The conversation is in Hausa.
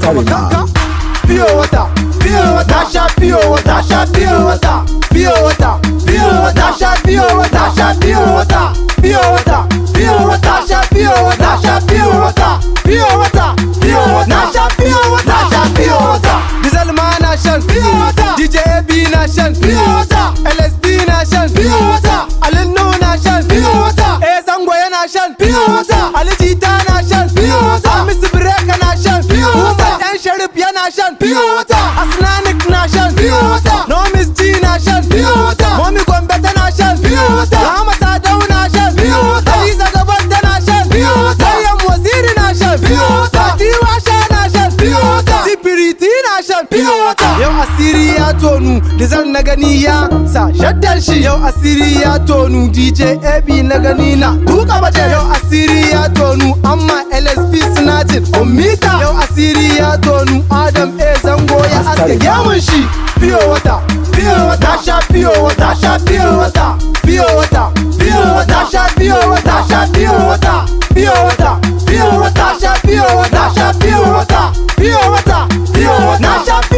kare ma. Pure water, pure water, Nasha pure water, Nasha pure water, pure water, pure water, Nasha pure water, Nasha pure water, pure water, pure water, Nasha pure water, Nasha pure water, pure water, pure water, Nasha pure water, Nasha pure water. Diesel man nation, pure water. DJ AB nation, pure water. LSD nation, pure water. Alinu nation, pure water. Ezangwaya nation, pure water. Alijita nation, pure water. Miss Breka nation, pure water. Sharif ya nation, pure water. Asnanik nation, pure water. No Miss G nation, pure water. Mommy Gombeta nation, pure water. Rama Sadau nation, pure water. Aliza Gabata nation, pure water. Maryam Waziri nation, pure water. Tiwasha nation, pure water. Sipiriti nation, pure water. Yau asiri ya tonu, Diesel na gani ya sa shaddan shi. Yau asiri ya tonu, DJ AB na gani na duka baje. Yau asiri ya tonu, amma LSP suna jin omita. Yau asiri ya tonu, Adam A Zango ya aske gyamun shi. Pure water, pure water, Nasha pure water, Nasha pure water, pure water, pure water, Nasha pure water, Nasha pure water, pure water, pure water, Nasha pure water, Nasha pure water, pure water, pure water, Nasha pure water.